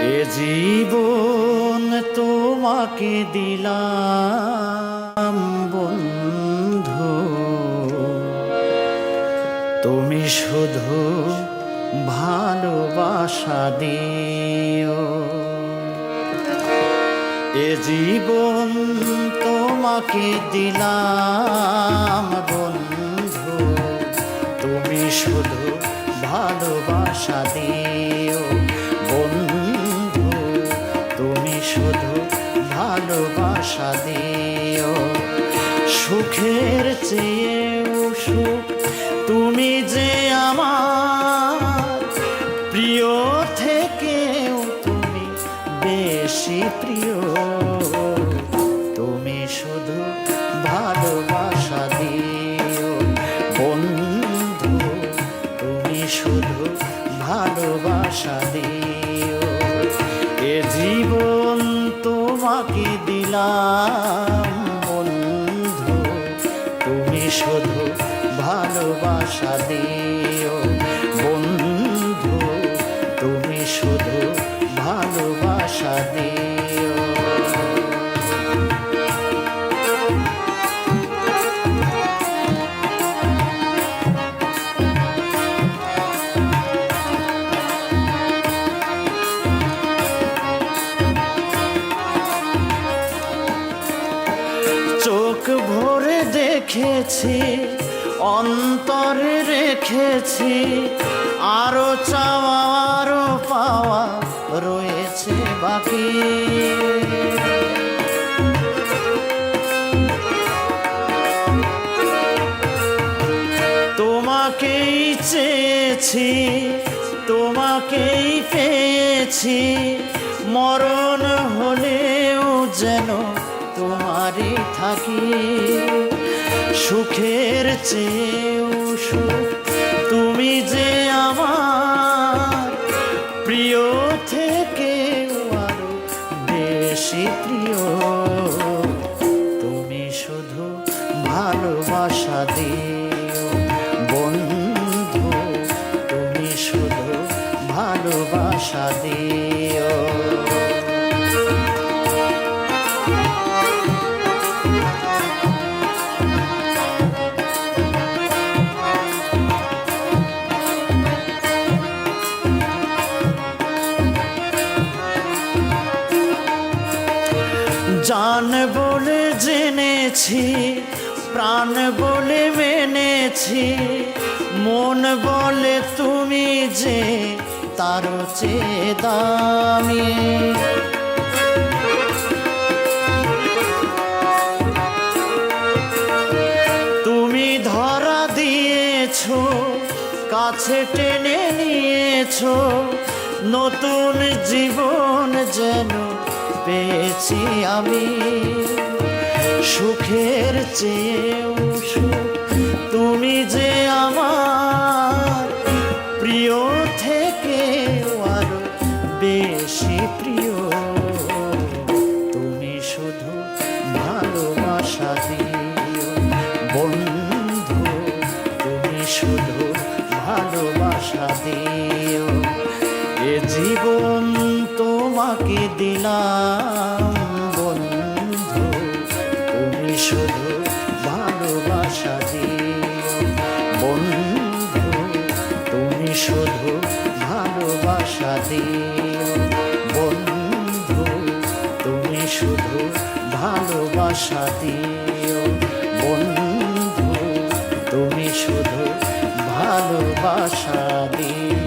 এ জীবন তোমাকে দিলাম বন্ধু, তুমি শুধু ভালোবাসা দিও। এ জীবন তোমাকে দিলাম বন্ধু, তুমি শুধু ভালোবাসা দিও। বন্ধু তুমি শুধু ভালোবাসা দিও। সুখের চেয়েও সুখ তুমি যে আমার, প্রিয় থেকেও তুমি বেশি প্রিয়। তুমি শুধু ভালোবাসা দিও বন্ধু, তুমি শুধু ভালোবাসা দিও। এ জীবন তোমাকে দিলাম বন্ধু, তুমি শুধু ভালোবাসা দিও। বন্ধু তুমি শুধু ভালোবাসা দিও। চোখ ভরে দেখেছি, অন্তরে রেখেছি, আরো চাওয়া আরো পাওয়া রয়েছে বাকি। তোমাকেই চেয়েছি, তোমাকেই পেয়েছি, মরণ হলেও যেন তোমারই থাকি। সুখের চেয়েও সুখ তুমি যে আমার, প্রিয় থেকেও আরো বেশি প্রিয়। তুমি শুধু ভালোবাসা দিও বন্ধু, তুমি শুধু ভালোবাসা দিও। জান বলে জেনেছি, প্রাণ বলে মেনেছি, মন বলে তুমি যে তারও চেয়ে দামি। তুমি ধরা দিয়েছো, কাছে টেনে নিয়েছো, নতুন জীবন যেন পেয়েছি আমি। সুখের চেয়েও সুখ তুমি যে আমার, প্রিয় থেকেও আরো বেশি প্রিয়। তুমি শুধু ভালোবাসা দিও বন্ধু, তুমি শুধু ভালোবাসা দিও। এ জীবন তোমাকে দিলাম বন্ধু, তুমি শুধু ভালোবাসা দিও। বন্ধু তুমি শুধু ভালোবাসা দিও। বন্ধু তুমি শুধু ভালোবাসা দিও। বন্ধু তুমি শুধু ভালোবাসা দিও।